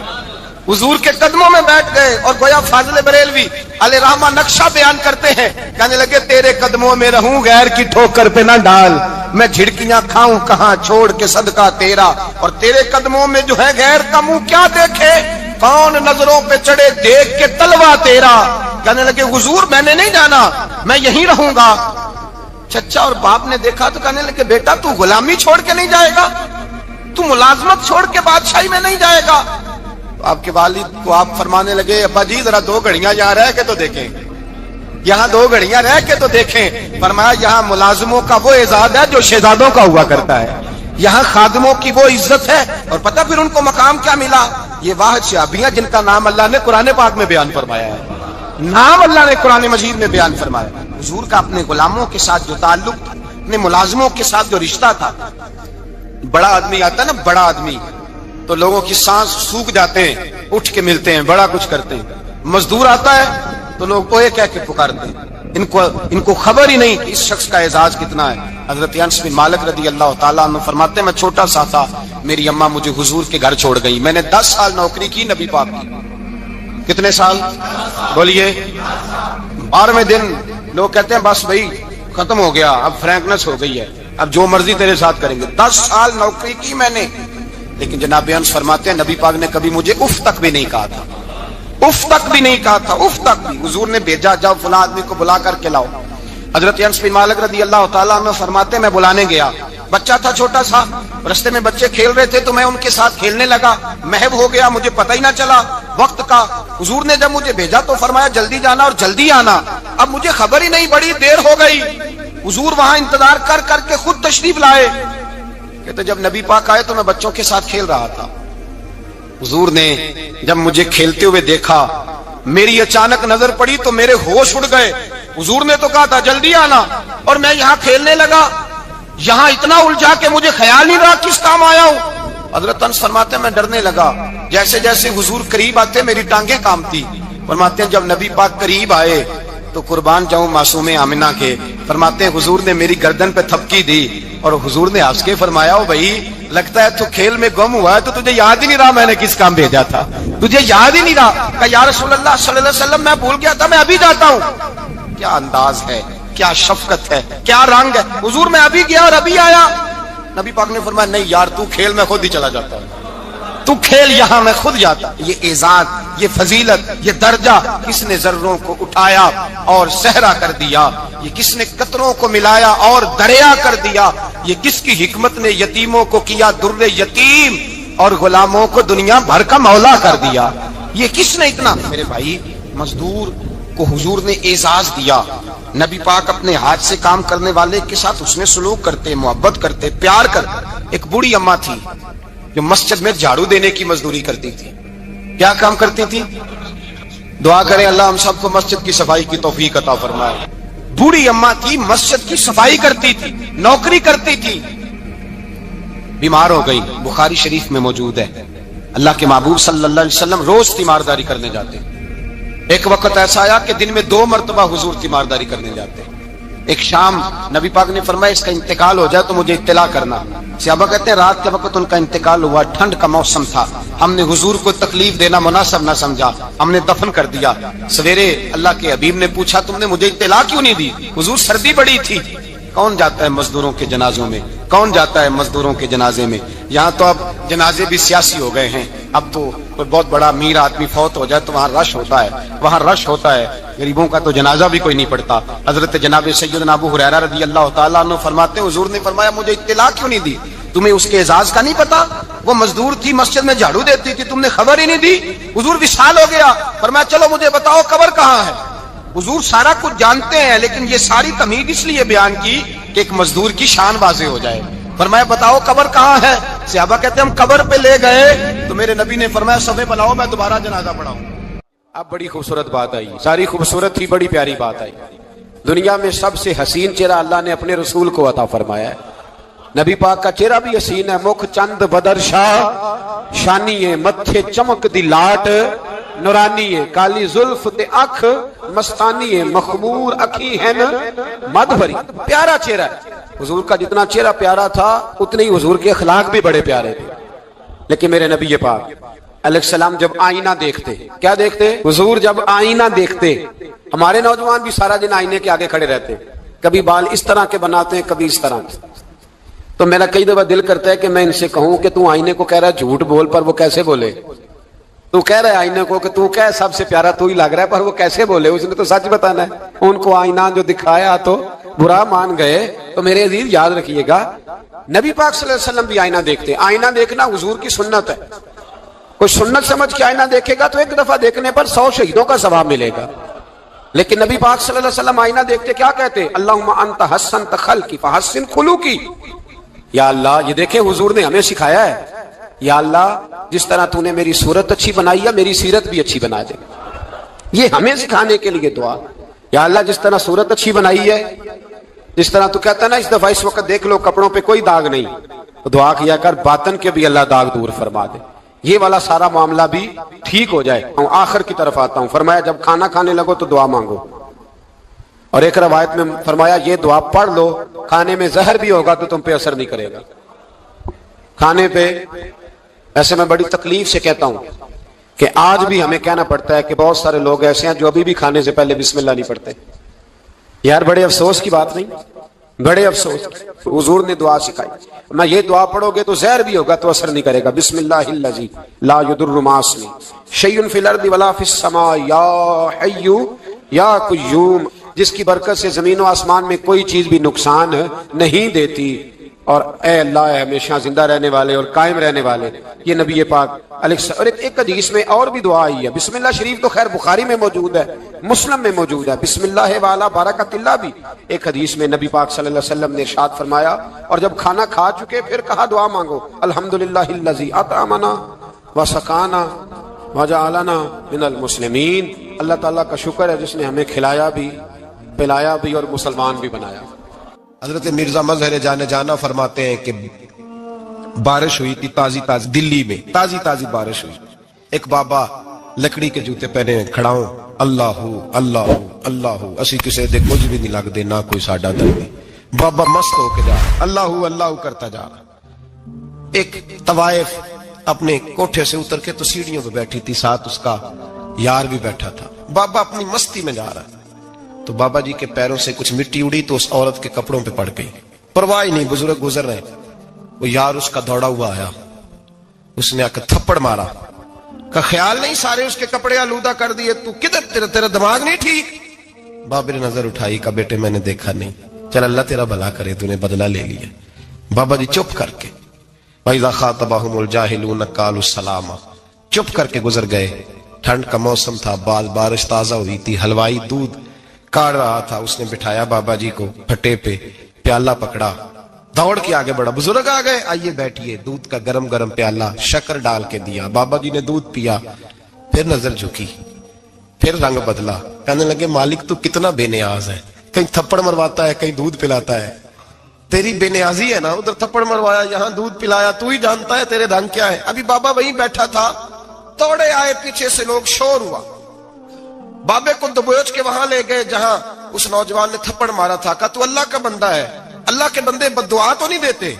حضور کے قدموں میں بیٹھ گئے, اور گویا فاضل بریلوی علیہ رحمہ نقشہ بیان کرتے ہیں, کہنے لگے تیرے قدموں میں رہوں, غیر کی ٹھوکر پہ نہ ڈال, میں جھڑکیاں کھاؤں کہاں چھوڑ کے صدقہ تیرا, اور تیرے قدموں میں جو ہے غیر کا منہ کیا دیکھے, کون نظروں پہ چڑھے دیکھ کے تلوا تیرا. کہنے لگے حضور میں نے نہیں جانا, میں یہیں رہوں گا. چچا اور باپ نے دیکھا تو کہنے لگے بیٹا تو غلامی چھوڑ کے نہیں جائے گا, تو ملازمت چھوڑ کے بادشاہی میں نہیں جائے گا. آپ کے والد کو آپ فرمانے لگے ابا جی ذرا 2 گھڑیاں یہاں رہ کے تو دیکھیں, یہاں 2 گھڑیاں رہ کے تو دیکھیں. فرمایا یہاں ملازموں کا وہ اعزاز ہے جو شہزادوں کا ہوا کرتا ہے, یہاں خادموں کی وہ عزت ہے. اور پتہ پھر ان کو مقام کیا ملا, یہ واحد شعبیاں جن کا نام اللہ نے قرآن پاک میں بیان فرمایا ہے, نام اللہ نے قرآن مجید میں بیان فرمایا. حضور کا اپنے غلاموں کے ساتھ جو تعلق تھا, اپنے ملازموں کے ساتھ جو رشتہ تھا, بڑا آدمی آتا ہے نا, بڑا آدمی تو لوگوں کی سانس سوکھ جاتے ہیں, اٹھ کے ملتے ہیں, بڑا کچھ کرتے ہیں. مزدور آتا ہے تو لوگ اوئے کہہ کے پکارتے ہیں, ان کو خبر ہی نہیں کہ اس شخص کا اعزاز کتنا ہے. حضرت انس بن مالک رضی اللہ تعالیٰ عنہ فرماتے ہیں میں چھوٹا سا تھا, میری اماں مجھے حضور کے گھر چھوڑ گئی, میں نے 10 سال نوکری کی نبی پاک کی. کتنے سال بولیے, 12ویں دن لوگ کہتے ہیں بس بھائی ختم ہو گیا, اب فرینکنس ہو گئی ہے, اب جو مرضی تیرے ساتھ کریں گے. 10 سال نوکری کی میں نے, لیکن جناب انس فرماتے ہیں نبی پاک نے کبھی مجھے اف تک بھی نہیں کہا تھا, اف تک بھی نہیں کہا تھا, اف تک بھی. حضور نے بھیجا جاؤ فلاں آدمی کو بلا کر کے لاؤ. حضرت انس بن مالک رضی اللہ تعالیٰ عنہ فرماتے ہیں میں بلانے گیا, بچہ تھا چھوٹا سا, رستے میں بچے کھیل رہے تھے تو میں ان کے ساتھ کھیلنے لگا, محو ہو گیا, مجھے پتہ ہی نہ چلا. وقت کا حضور نے جب مجھے بھیجا تو فرمایا جلدی جانا اور جلدی آنا. اب مجھے خبر ہی نہیں، بڑی دیر ہو گئی. حضور وہاں انتظار کر کر کے خود تشریف لائے. کہتے جب نبی پاک آئے تو میں بچوں کے ساتھ کھیل رہا تھا. حضور نے جب مجھے کھیلتے ہوئے دیکھا، میری اچانک نظر پڑی تو میرے ہوش اڑ گئے. حضور نے تو کہا تھا جلدی آنا، اور میں یہاں کھیلنے لگا. یہاں اتنا الجھا کہ مجھے خیال نہیں رہا کس کام آیا ہوں. حضرت انس فرماتے ہیں میں ڈرنے لگا. جیسے جیسے حضور قریب آتے میری ٹانگیں کانپتی. فرماتے ہیں جب نبی پاک قریب آئے تو قربان جاؤں معصوم آمنہ کے، فرماتے ہیں حضور نے میری گردن پہ تھپکی دی اور حضور نے ہنس کے فرمایا او بھائی لگتا ہے تو کھیل میں گم ہوا ہے تو تجھے یاد ہی نہیں رہا میں نے کس کام بھیجا تھا، تجھے یاد ہی نہیں رہا. کہ یا رسول اللہ صلی اللہ علیہ وسلم میں بھول گیا تھا، میں ابھی جاتا ہوں. کیا انداز ہے، کیا شفقت ہے، کیا رنگ ہے. حضور میں ابھی گیا اور ابھی آیا. نبی پاک نے فرمایا نہیں یار تو کھیل میں خود ہی چلا جاتا ہے، تو کھیل یہاں میں خود جاتا. یہ اعزاز، یہ فضیلت، یہ درجہ کس نے ذروں کو اٹھایا اور صحرا کر دیا، یہ کس نے قطروں کو ملایا اور دریا کر دیا، یہ کس کی حکمت نے یتیموں کو کیا در یتیم اور غلاموں کو دنیا بھر کا مولا کر دیا. یہ کس نے اتنا. میرے بھائی مزدور کو حضور نے اعزاز دیا. نبی پاک اپنے ہاتھ سے کام کرنے والے کے ساتھ اس نے سلوک کرتے، محبت کرتے، پیار کرتے. ایک بوڑھی اماں تھی جو مسجد میں جھاڑو دینے کی مزدوری کرتی تھی. کیا کام کرتی تھی؟ دعا کریں اللہ ہم سب کو مسجد کی صفائی کی توفیق عطا فرمائے. بوڑھی اماں تھی، مسجد کی صفائی کرتی تھی، نوکری کرتی تھی. بیمار ہو گئی، بخاری شریف میں موجود ہے. اللہ کے محبوب صلی اللہ علیہ وسلم روز تیمارداری کرنے جاتے. ایک وقت ایسا آیا کہ دن میں 2 مرتبہ حضور تیمارداری کرنے جاتے. ایک شام نبی پاک نے فرمایا اس کا انتقال ہو جائے تو مجھے اطلاع کرنا. صحابہ کہتے ہیں رات کے وقت ان کا انتقال ہوا، ٹھنڈ کا موسم تھا، ہم نے حضور کو تکلیف دینا مناسب نہ سمجھا، ہم نے دفن کر دیا. سویرے اللہ کے حبیب نے پوچھا تم نے مجھے اطلاع کیوں نہیں دی؟ حضور سردی بڑی تھی. کون جاتا ہے مزدوروں کے جنازوں میں؟ کون جاتا ہے مزدوروں کے جنازے میں؟ یہاں تو اب جنازے بھی سیاسی ہو گئے ہیں. اب تو کوئی بہت بڑا امیر آدمی فوت ہو جائے تو وہاں رش ہوتا ہے، وہاں رش ہوتا ہے. غریبوں کا تو جنازہ بھی کوئی نہیں پڑتا. حضرت جناب سیدنا ابو ہریرہ رضی اللہ تعالیٰ عنہ فرماتے ہیں حضور نے فرمایا مجھے اطلاع کیوں نہیں دی؟ تمہیں اس کے اعزاز کا نہیں پتا؟ وہ مزدور تھی، مسجد میں جھاڑو دیتی تھی، تم نے خبر ہی نہیں دی. حضور وصال ہو گیا، فرمایا چلو مجھے بتاؤ قبر کہاں ہے. حضور سارا کچھ جانتے ہیں لیکن یہ ساری تمہید اس لیے بیان کی کہ ایک مزدور کی شان واضح ہو جائے. فرمایا بتاؤ قبر کہاں ہے. صحابہ کہتے ہیں ہم قبر پہ لے گئے تو میرے نبی نے فرمایا صفے بناؤ میں دوبارہ جنازہ پڑھاؤں. اب بڑی خوبصورت بات آئی، ساری خوبصورت تھی، بڑی پیاری بات آئی. دنیا میں سب سے حسین چہرہ اللہ نے اپنے رسول کو عطا فرمایا ہے. نبی پاک کا چہرہ بھی حسین ہے. مکھ چند بدر شاہ شانی ہے، متھے چمک دی لاٹ نورانی ہے، کالی زلف تے اکھ مستانی ہے، مخمور اکھی ہے مد بھری. پیارا چہرہ ہے. حضور کا جتنا چہرہ پیارا تھا اتنے ہی حضور کے اخلاق بھی بڑے پیارے تھے. لیکن میرے نبی پاک علیہ السلام جب آئینہ دیکھتے، کیا دیکھتے؟ حضور جب آئینہ دیکھتے، ہمارے نوجوان بھی سارا دن آئینے کے آگے کھڑے رہتے، کبھی بال اس طرح کے بناتے ہیں کبھی اس طرح کے. تو میرا کئی دفعہ دل کرتا ہے کہ میں ان سے کہوں کہ تو آئینے کو کہہ رہا ہے جھوٹ بول، پر وہ کیسے بولے؟ تو کہہ رہا ہے آئینے کو کہ تو کیا سب سے پیارا تو ہی لگ رہا ہے، پر وہ کیسے بولے؟ اس نے تو سچ بتانا ہے. ان کو آئینہ جو دکھایا تو برا مان گئے. تو میرے عزیز یاد رکھیے گا نبی پاک صلی اللہ علیہ وسلم بھی آئینہ دیکھتے. آئینہ دیکھنا حضور کی سنت ہے. کوئی سنت سمجھ کے آئینہ دیکھے گا تو ایک دفعہ دیکھنے پر 100 شہیدوں کا ثواب ملے گا. لیکن نبی پاک صلی اللہ علیہ وسلم آئینہ دیکھتے کیا کہتے؟ اللہم انت حسنت خلقی فحسن خلقی. یا اللہ یہ دیکھیں حضور نے ہمیں سکھایا ہے، یا اللہ جس طرح تو نے میری صورت اچھی بنائی ہے میری سیرت بھی اچھی بنا دے. یہ ہمیں سکھانے کے لیے دعا. یا اللہ جس طرح صورت اچھی بنائی ہے، جس طرح تو کہتا ہے نا اس دفعہ اس وقت دیکھ لو کپڑوں پہ کوئی داغ نہیں، تو دعا کیا کر باطن کے بھی اللہ داغ دور فرما دے، یہ والا سارا معاملہ بھی ٹھیک ہو جائے. آخر کی طرف آتا ہوں. فرمایا جب کھانا کھانے لگو تو دعا مانگو. اور ایک روایت میں فرمایا یہ دعا پڑھ لو، کھانے میں زہر بھی ہوگا تو تم پہ اثر نہیں کرے گا. کھانے پہ ایسے میں بڑی تکلیف سے کہتا ہوں کہ آج بھی ہمیں کہنا پڑتا ہے کہ بہت سارے لوگ ایسے ہیں جو ابھی بھی کھانے سے پہلے بسم اللہ نہیں پڑھتے. یار بڑے افسوس کی بات نہیں؟ بڑے افسوس. حضور نے دعا سکھائی، میں یہ دعا پڑھو گے تو زہر بھی ہوگا تو اثر نہیں کرے گا. بسم اللہ الذی لا یضر مع اسمہ شیء فی الارض ولا فی السماء یا حی یا قیوم، جس کی برکت سے زمین و آسمان میں کوئی چیز بھی نقصان نہیں دیتی. اور اے اللہ اے ہمیشہ زندہ رہنے والے اور قائم رہنے والے، یہ نبی پاک علیہ اور ایک حدیث میں اور بھی دعا آئی ہے۔ بسم اللہ شریف تو خیر بخاری میں موجود ہے، مسلم میں موجود ہے، بسم اللہ والا برکت اللہ بھی ایک حدیث میں نبی پاک صلی اللہ علیہ وسلم نے ارشاد فرمایا، اور جب کھانا کھا چکے پھر کہا دعا مانگو، الحمدللہ الذی اطعمنا وسقانا وجعلنا من المسلمین۔ اللہ تعالیٰ کا شکر ہے جس نے ہمیں کھلایا بھی، پلایا بھی اور مسلمان بھی بنایا۔ حضرت مرزا مظہر جانا فرماتے ہیں کہ بارش ہوئی تھی تازی تازی، دلی میں تازی تازی بارش ہوئی، ایک بابا لکڑی کے جوتے پہنے کھڑا ہوں، اللہ اللہ اللہ، اسی کسے دے کچھ بھی نہیں لگ دے نہ کوئی ساڈا دردی، بابا مست ہو کے جا اللہ اللہ کرتا جا رہا۔ ایک طوائف اپنے کوٹھے سے اتر کے تو سیڑھیوں پہ بیٹھی تھی، ساتھ اس کا یار بھی بیٹھا تھا، بابا اپنی مستی میں جا رہا تو بابا جی کے پیروں سے کچھ مٹی اڑی تو اس عورت کے کپڑوں پہ پڑ گئی، پرواہ نہیں، بزرگ گزر رہے، وہ یار اس کا دوڑا ہوا آیا، اس نے آ کے تھپڑ مارا، کا خیال نہیں سارے اس کے کپڑے آلودہ کر دیے، تو کدھر تیرا دماغ نہیں ٹھیک؟ بابا نے نظر اٹھائی، کا بیٹے میں نے دیکھا نہیں، چل اللہ تیرا بھلا کرے، تو نے بدلہ لے لیا۔ بابا جی چپ کر کے وَإِذَا خَاطَبَهُمُ الْجَاهِلُونَ قَالُوا السَّلَامَ، چپ کر کے گزر گئے۔ ٹھنڈ کا موسم تھا، بارش تازہ ہوئی تھی، حلوائی دودھ کاڑ رہا تھا، اس نے بٹھایا بابا جی کو پھٹے پہ، پیالہ پکڑا، دوڑ کے آگے بڑھا، بزرگ آ گئے، آئیے بیٹھیے، دودھ کا گرم گرم پیالہ شکر ڈال کے دیا، بابا جی نے دودھ پیا، پھر نظر جھکی، پھر رنگ بدلا، کہنے لگے مالک تو کتنا بے نیاز ہے، کہیں تھپڑ مرواتا ہے، کہیں دودھ پلاتا ہے، تیری بے نیازی ہے نا، ادھر تھپڑ مروایا یہاں دودھ پلایا، تو ہی جانتا ہے تیرے رنگ کیا ہے۔ ابھی بابا وہیں بیٹھا تھا، توڑے آئے، پیچھے سے لوگ، شور ہوا، بابے کو دبوچ کے وہاں لے گئے جہاں اس نوجوان نے تھپڑ مارا تھا، کہا تو اللہ کا بندہ ہے، اللہ کے بندے بد دعا تو نہیں دیتے،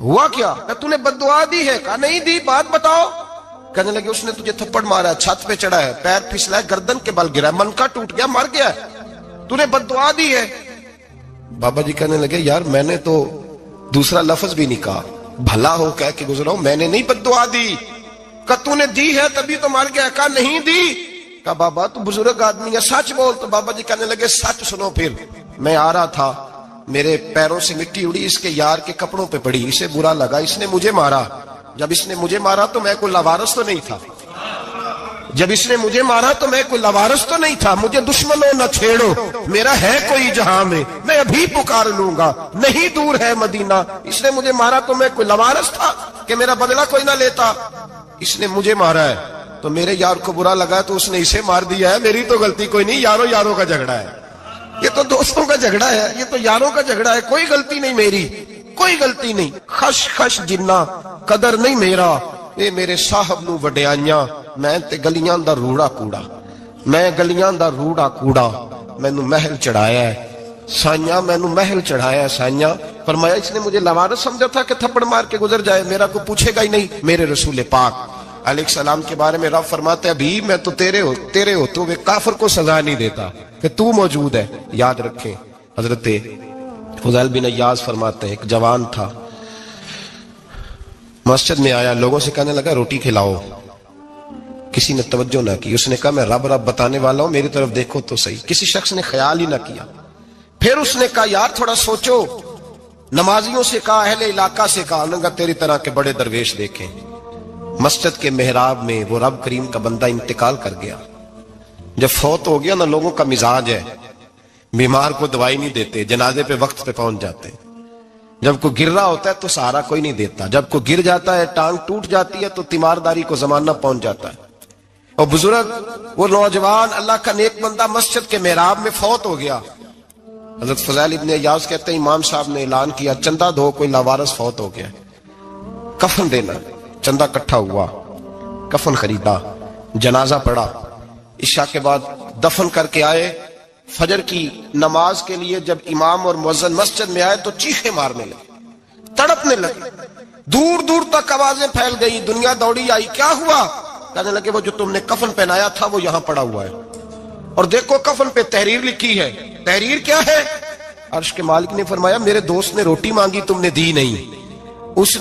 ہوا کیا؟ کہا تو نے بد دعا دی ہے؟ کہا نہیں دی، بات بتاؤ۔ کہنے لگے اس نے تجھے تھپڑ مارا ہے، چھت پہ چڑھا ہے، پیر پھسلا ہے، گردن کے بل گرا ہے، منکا ٹوٹ گیا، مر گیا ہے، تو نے بد دعا دی ہے۔ بابا جی کہنے لگے یار میں نے تو دوسرا لفظ بھی نہیں کہا، بھلا ہو کہہ کے گزرا ہوں، میں نے نہیں بد دعا دی۔ کہا تو نے دی ہے تبھی تو مر گیا، کہا نہیں دی۔ کہا بابا تو بزرگ آدمی ہے، سچ بول۔ تو بابا جی کہنے لگے سچ سنو، پھر میں آ رہا تھا، میرے پیروں سے مٹی اڑی، اس کے یار کے کپڑوں پہ پڑی، اسے برا لگا، اس نے مجھے مارا، جب اس نے مجھے مارا تو میں کوئی لاوارث تو نہیں تھا، جب اس نے مجھے مارا تو میں کوئی لاوارث تو نہیں تھا، مجھے دشمنوں نہ چھیڑو، میرا ہے کوئی جہاں میں ابھی پکار لوں گا، نہیں دور ہے مدینہ، اس نے مجھے مارا تو میں کوئی لاوارث تھا کہ میرا بدلہ کوئی نہ لیتا، اس نے مجھے مارا ہے تو میرے یار کو برا لگا تو اس نے اسے مار دیا ہے، میری تو غلطی کوئی نہیں، یاروں کا جھگڑا ہے، یہ تو دوستوں کا جھگڑا ہے، یہ تو یاروں کا جھگڑا ہے، کوئی غلطی نہیں میری، کوئی غلطی نہیں، خش جنہ قدر نہیں میرا، اے میرے صاحب نو وڈیائیاں، میں تے گلیاں دا روڑا کوڑا، میں گلیاں دا روڑا کوڑا، مینوں محل چڑھایا ہے سائیاں، مینوں محل چڑھایا ہے سائیاں۔ فرمایا اس نے مجھے لوارث سمجھا تھا کہ تھپڑ مار کے گزر جائے، میرا کو پوچھے گا ہی نہیں۔ میرے رسول پاک علیہ السلام کے بارے میں رب فرماتے ہیں ابھی میں تو تیرے ہوتے ہوئے کافر کو سزا نہیں دیتا کہ تو موجود ہے۔ یاد رکھیں حضرت فضیل بن عیاض فرماتے ہیں ایک جوان تھا، مسجد میں آیا، لوگوں سے کہنے لگا روٹی کھلاؤ، کسی نے توجہ نہ کی، اس نے کہا میں رب بتانے والا ہوں، میری طرف دیکھو تو صحیح، کسی شخص نے خیال ہی نہ کیا۔ پھر اس نے کہا یار تھوڑا سوچو، نمازیوں سے کہا، اہل علاقہ سے کہا، انہوں نے کہا تیری طرح کے بڑے درویش دیکھیں۔ مسجد کے محراب میں وہ رب کریم کا بندہ انتقال کر گیا، جب فوت ہو گیا نا، لوگوں کا مزاج ہے، بیمار کو دوائی نہیں دیتے، جنازے پہ وقت پہ پہنچ جاتے ہیں، جب کوئی گر رہا ہوتا ہے تو سہارا کوئی نہیں دیتا، جب کوئی گر جاتا ہے ٹانگ ٹوٹ جاتی ہے تو تیمارداری کو زمانہ پہنچ جاتا ہے۔ اور بزرگ وہ نوجوان اللہ کا نیک بندہ مسجد کے محراب میں فوت ہو گیا۔ حضرت فضیل ابن عیاض کہتے ہیں امام صاحب نے اعلان کیا چندہ دو، کوئی لاوارث فوت ہو گیا، کفن دینا، چندہ کٹھا ہوا، کفن خریدا، جنازہ پڑا، عشاء کے بعد دفن کر کے آئے، فجر کی نماز کے لیے جب امام اور مؤذن مسجد میں آئے تو چیخیں مارنے لگے، تڑپنے لگے، دور دور تک آوازیں پھیل گئی، دنیا دوڑی آئی، کیا ہوا؟ کہنے لگے وہ جو تم نے کفن پہنایا تھا وہ یہاں پڑا ہوا ہے، اور دیکھو کفن پہ تحریر لکھی ہے۔ تحریر کیا ہے؟ عرش کے مالک نے فرمایا میرے دوست نے روٹی مانگی تم نے دی نہیں، اس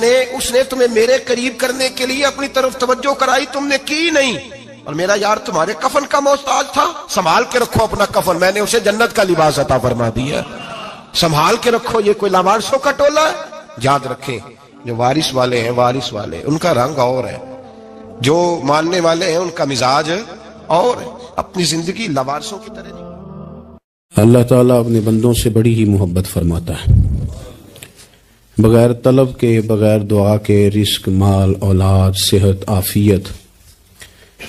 نے تمہیں میرے قریب کرنے کے لیے اپنی طرف توجہ کرائی، تم نے کی نہیں، اور میرا یار تمہارے کفن کا محتاج تھا، سنبھال کے رکھو اپنا کفن، میں نے اسے جنت کا لباس عطا فرما دیا، سنبھال کے رکھو، یہ کوئی لاوارثوں کا ٹولہ ہے؟ یاد رکھیں جو وارث والے ہیں وارث والے ان کا رنگ اور ہے، جو ماننے والے ہیں ان کا مزاج اور ہے، اپنی زندگی لوارثوں کی طرح نہیں۔ اللہ تعالیٰ اپنے بندوں سے بڑی ہی محبت فرماتا ہے، بغیر طلب کے، بغیر دعا کے رزق، مال، اولاد، صحت، عافیت،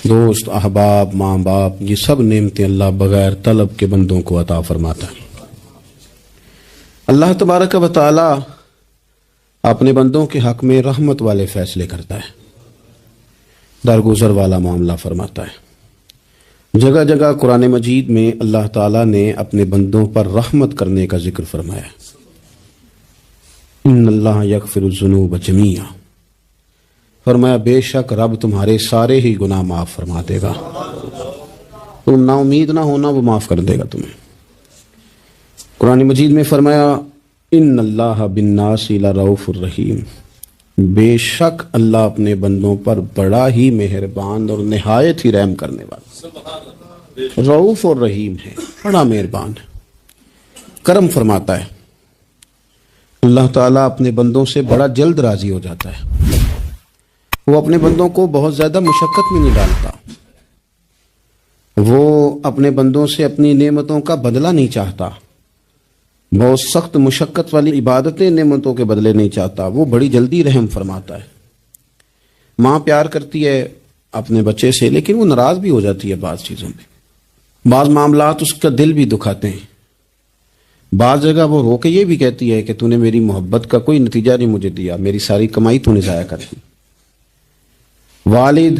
دوست، احباب، ماں باپ، یہ سب نعمتیں اللہ بغیر طلب کے بندوں کو عطا فرماتا ہے۔ اللہ تبارک و تعالی اپنے بندوں کے حق میں رحمت والے فیصلے کرتا ہے، درگزر والا معاملہ فرماتا ہے۔ جگہ جگہ قرآن مجید میں اللہ تعالیٰ نے اپنے بندوں پر رحمت کرنے کا ذکر فرمایا، ان اللہ یغفر الذنوب جمیعا، فرمایا بے شک رب تمہارے سارے ہی گناہ معاف فرما دے گا، تم نا امید نہ ہونا، وہ معاف کر دے گا تمہیں۔ قرآن مجید میں فرمایا ان اللہ بالناس لرؤوف الرحیم، بے شک اللہ اپنے بندوں پر بڑا ہی مہربان اور نہایت ہی رحم کرنے والا، رؤوف اور رحیم ہے، بڑا مہربان ہے، کرم فرماتا ہے۔ اللہ تعالیٰ اپنے بندوں سے بڑا جلد راضی ہو جاتا ہے، وہ اپنے بندوں کو بہت زیادہ مشقت میں نہیں ڈالتا، وہ اپنے بندوں سے اپنی نعمتوں کا بدلہ نہیں چاہتا، بہت سخت مشقت والی عبادتیں نعمتوں کے بدلے نہیں چاہتا، وہ بڑی جلدی رحم فرماتا ہے۔ ماں پیار کرتی ہے اپنے بچے سے، لیکن وہ ناراض بھی ہو جاتی ہے بعض چیزوں میں، بعض معاملات اس کا دل بھی دکھاتے ہیں، بعض جگہ وہ رو کے یہ بھی کہتی ہے کہ تو نے میری محبت کا کوئی نتیجہ نہیں مجھے دیا، میری ساری کمائی تو نے ضائع کر دی۔ والد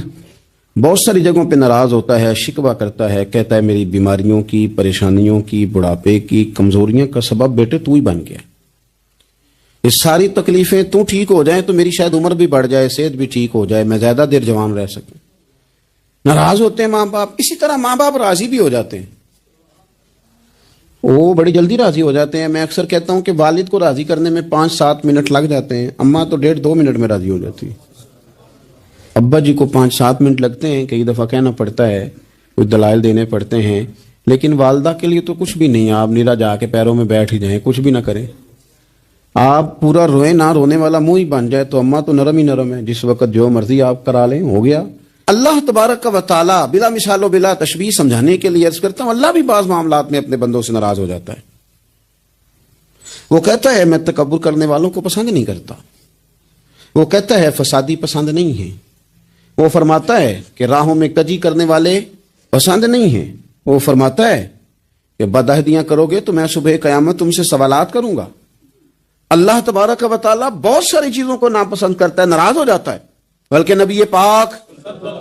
بہت ساری جگہوں پہ ناراض ہوتا ہے، شکوہ کرتا ہے، کہتا ہے میری بیماریوں کی، پریشانیوں کی، بڑھاپے کی، کمزوریاں کا سبب بیٹے تو ہی بن گیا، یہ ساری تکلیفیں تو ٹھیک ہو جائیں تو میری شاید عمر بھی بڑھ جائے، صحت بھی ٹھیک ہو جائے، میں زیادہ دیر جوان رہ سکوں۔ ناراض ہوتے ہیں ماں باپ، اسی طرح ماں باپ راضی بھی ہو جاتے ہیں، وہ بڑی جلدی راضی ہو جاتے ہیں۔ میں اکثر کہتا ہوں کہ والد کو راضی کرنے میں 5-7 منٹ لگ جاتے ہیں، اماں تو 1.5-2 منٹ میں راضی ہو جاتی ہے، ابا جی کو 5-7 منٹ لگتے ہیں، کئی دفعہ کہنا پڑتا ہے، کچھ دلائل دینے پڑتے ہیں، لیکن والدہ کے لیے تو کچھ بھی نہیں، آپ نیرا جا کے پیروں میں بیٹھ ہی جائیں، کچھ بھی نہ کریں، آپ پورا روئیں نہ، رونے والا منہ ہی بن جائے، تو اماں تو نرم ہی نرم ہے، جس وقت جو مرضی آپ کرا لیں ہو گیا۔ اللہ تبارک و تعالی بلا مثال و بلا تشبیہ سمجھانے کے لیے عرض کرتا ہوں، اللہ بھی بعض معاملات میں اپنے بندوں سے ناراض ہو جاتا ہے، وہ کہتا ہے میں تکبر کرنے والوں کو پسند نہیں کرتا، وہ کہتا ہے فسادی پسند نہیں ہے، وہ فرماتا ہے کہ راہوں میں کجی کرنے والے پسند نہیں ہیں، وہ فرماتا ہے کہ بدعہدیاں کرو گے تو میں صبح قیامت تم سے سوالات کروں گا۔ اللہ تبارک و تعالیٰ بہت ساری چیزوں کو ناپسند کرتا ہے، ناراض ہو جاتا ہے، بلکہ نبی پاک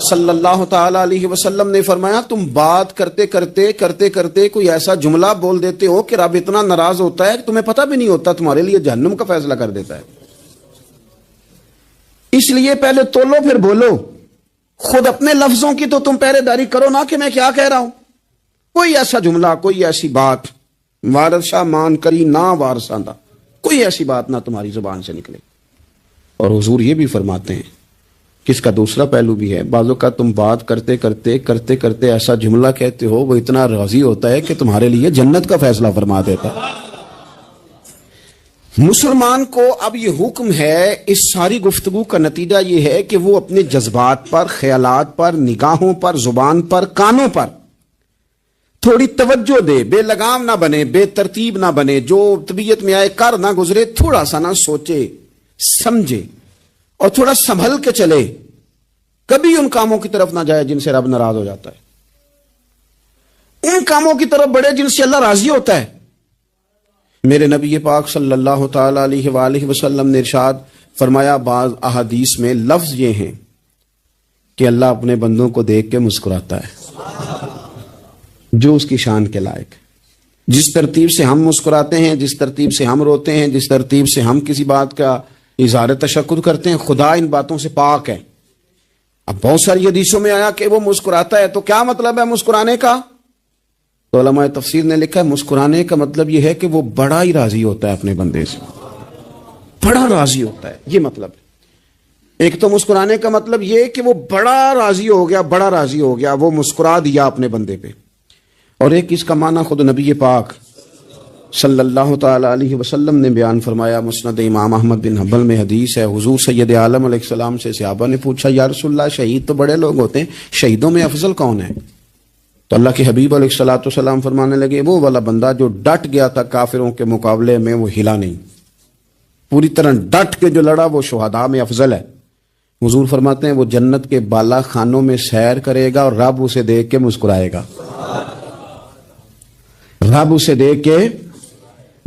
صلی اللہ تعالی علیہ وسلم نے فرمایا تم بات کرتے کرتے کوئی ایسا جملہ بول دیتے ہو کہ رب اتنا ناراض ہوتا ہے کہ تمہیں پتہ بھی نہیں ہوتا، تمہارے لیے جہنم کا فیصلہ کر دیتا ہے۔ اس لیے پہلے تولو پھر بولو، خود اپنے لفظوں کی تو تم پہرے داری کرو نا کہ میں کیا کہہ رہا ہوں، کوئی ایسا جملہ، کوئی ایسی بات وارثہ مان کری نہ وارثاندہ، کوئی ایسی بات نہ تمہاری زبان سے نکلے۔ اور حضور یہ بھی فرماتے ہیں کہ اس کا دوسرا پہلو بھی ہے، بعضوں کا تم بات کرتے ایسا جملہ کہتے ہو وہ اتنا راضی ہوتا ہے کہ تمہارے لیے جنت کا فیصلہ فرما دیتا ہے۔ مسلمان کو اب یہ حکم ہے، اس ساری گفتگو کا نتیجہ یہ ہے کہ وہ اپنے جذبات پر، خیالات پر، نگاہوں پر، زبان پر، کانوں پر تھوڑی توجہ دے، بے لگام نہ بنے، بے ترتیب نہ بنے، جو طبیعت میں آئے کر نہ گزرے، تھوڑا سا نہ سوچے سمجھے اور تھوڑا سنبھل کے چلے، کبھی ان کاموں کی طرف نہ جائے جن سے رب ناراض ہو جاتا ہے، ان کاموں کی طرف بڑھے جن سے اللہ راضی ہوتا ہے۔ میرے نبی پاک صلی اللہ تعالی علیہ وآلہ وسلم نے ارشاد فرمایا، بعض احادیث میں لفظ یہ ہیں کہ اللہ اپنے بندوں کو دیکھ کے مسکراتا ہے جو اس کی شان کے لائق، جس ترتیب سے ہم مسکراتے ہیں، جس ترتیب سے ہم روتے ہیں، جس ترتیب سے ہم کسی بات کا اظہار تشکر کرتے ہیں، خدا ان باتوں سے پاک ہے۔ اب بہت ساری حدیثوں میں آیا کہ وہ مسکراتا ہے، تو کیا مطلب ہے مسکرانے کا؟ تو علماء تفسیر نے لکھا ہے مسکرانے کا مطلب یہ ہے کہ وہ بڑا ہی راضی ہوتا ہے اپنے بندے سے، بڑا راضی ہوتا ہے، یہ مطلب ہے۔ ایک تو مسکرانے کا مطلب یہ کہ وہ بڑا راضی ہو گیا، بڑا راضی ہو گیا، وہ مسکرا دیا اپنے بندے پہ، اور ایک اس کا معنی خود نبی پاک صلی اللہ تعالی علیہ وسلم نے بیان فرمایا، مسند امام احمد بن حنبل میں حدیث ہے، حضور سید عالم علیہ السلام سے صحابہ نے پوچھا یا رسول اللہ شہید تو بڑے لوگ ہوتے ہیں، شہیدوں میں افضل کون ہے؟ تو اللہ کے حبیب علیہ الصلوۃ والسلام فرمانے لگے وہ والا بندہ جو ڈٹ گیا تھا کافروں کے مقابلے میں، وہ ہلا نہیں، پوری طرح ڈٹ کے جو لڑا وہ شہداء میں افضل ہے۔ حضور فرماتے ہیں وہ جنت کے بالا خانوں میں سیر کرے گا اور رب اسے دیکھ کے مسکرائے گا، رب اسے دیکھ کے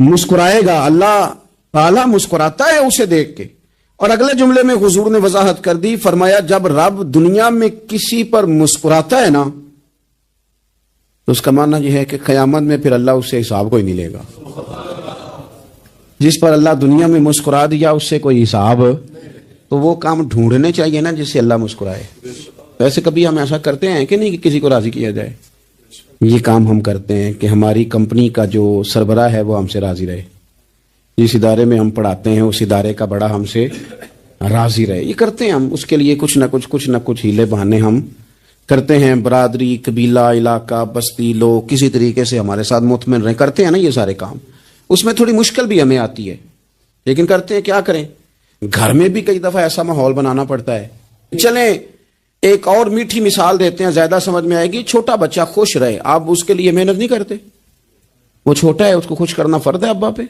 مسکرائے گا، اللہ تعالیٰ مسکراتا ہے اسے دیکھ کے۔ اور اگلے جملے میں حضور نے وضاحت کر دی، فرمایا جب رب دنیا میں کسی پر مسکراتا ہے نا تو اس کا معنی یہ ہے کہ قیامت میں پھر اللہ اس سے حساب کوئی نہیں لے گا۔ جس پر اللہ دنیا میں مسکرا دیا اس سے کوئی حساب، تو وہ کام ڈھونڈنے چاہیے نا جس سے اللہ مسکرائے۔ ویسے کبھی ہم ایسا کرتے ہیں کہ نہیں کہ کسی کو راضی کیا جائے؟ یہ کام ہم کرتے ہیں کہ ہماری کمپنی کا جو سربراہ ہے وہ ہم سے راضی رہے، جس ادارے میں ہم پڑھاتے ہیں اس ادارے کا بڑا ہم سے راضی رہے، یہ کرتے ہیں ہم۔ اس کے لیے کچھ نہ کچھ ہیلے بہانے ہم کرتے ہیں، برادری، قبیلہ، علاقہ، بستی، لوگ کسی طریقے سے ہمارے ساتھ مطمئن رہیں، کرتے ہیں نا یہ سارے کام۔ اس میں تھوڑی مشکل بھی ہمیں آتی ہے لیکن کرتے ہیں، کیا کریں؟ گھر میں بھی کئی دفعہ ایسا ماحول بنانا پڑتا ہے۔ چلیں ایک اور میٹھی مثال دیتے ہیں، زیادہ سمجھ میں آئے گی۔ چھوٹا بچہ خوش رہے، آپ اس کے لیے محنت نہیں کرتے، وہ چھوٹا ہے اس کو خوش کرنا فرض ہے ابا پہ،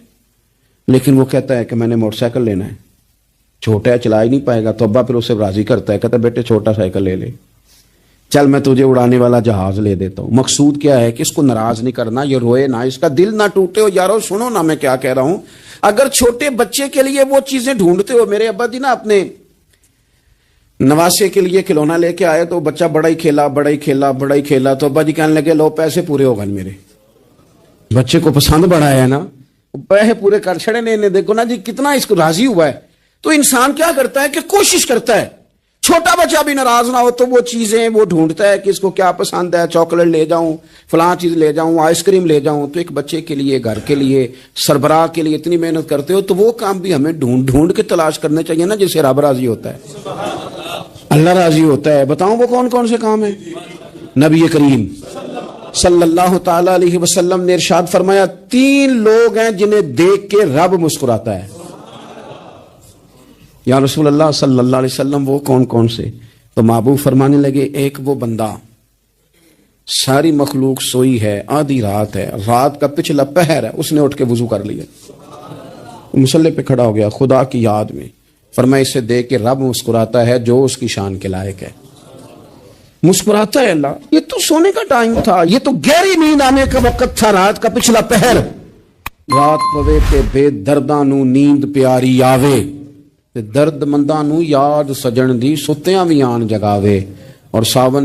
لیکن وہ کہتا ہے کہ میں نے موٹر سائیکل لینا ہے، چھوٹا ہے چلا ہی نہیں پائے گا، تو ابا پھر اسے راضی کرتا ہے، کہتا ہے بیٹے چھوٹا سائیکل لے لے، چل میں تجھے اڑانے والا جہاز لے دیتا ہوں۔ مقصود کیا ہے کہ اس کو ناراض نہیں کرنا، یہ روئے نہ، اس کا دل نہ ٹوٹے ہو۔ یارو سنو نا میں کیا کہہ رہا ہوں، اگر چھوٹے بچے کے لیے وہ چیزیں ڈھونڈتے ہو، میرے ابا جی نا اپنے نواسے کے لیے کھلونا لے کے آئے تو بچہ بڑا ہی کھیلا تو ابا جی کہنے لگے لو پیسے پورے ہو گئے، میرے بچے کو پسند بڑا ہے نا، پیسے پورے کر چھڑے نے، دیکھو نا جی کتنا اس کو راضی ہوا ہے۔ تو انسان کیا کرتا ہے کہ کوشش کرتا ہے، چھوٹا بچہ بھی ناراض نہ ہو تو وہ چیزیں وہ ڈھونڈتا ہے کہ اس کو کیا پسند ہے، چاکلیٹ لے جاؤں، فلاں چیز لے جاؤں، آئس کریم لے جاؤں۔ تو ایک بچے کے لیے، گھر کے لیے، سربراہ کے لیے اتنی محنت کرتے ہو تو وہ کام بھی ہمیں ڈھونڈ کے تلاش کرنے چاہیے نا جس سے رب راضی ہوتا ہے، اللہ راضی ہوتا ہے۔ بتاؤں وہ کون کون سے کام ہیں؟ نبی کریم صلی اللہ تعالی علیہ وسلم نے ارشاد فرمایا 3 لوگ ہیں جنہیں دیکھ کے رب مسکراتا ہے۔ یا رسول اللہ صلی اللہ علیہ وسلم وہ کون کون سے؟ تو محبوب فرمانے لگے ایک وہ بندہ ساری مخلوق سوئی ہے، آدھی رات ہے، رات کا پچھلا پہر ہے، اس نے اٹھ کے وضو کر لیا، مصلی پہ کھڑا ہو گیا خدا کی یاد میں، فرمایا اسے دیکھ کے رب مسکراتا ہے جو اس کی شان کے لائق ہے، مسکراتا ہے اللہ۔ یہ تو سونے کا ٹائم تھا، یہ تو گہری نیند آنے کا وقت تھا، رات کا پچھلا پہر، رات پوے تے بے درداں نو نیند پیاری آوے، درد منداں نو یاد سجن دی ستیاں وی آن جگاوے، اور ساون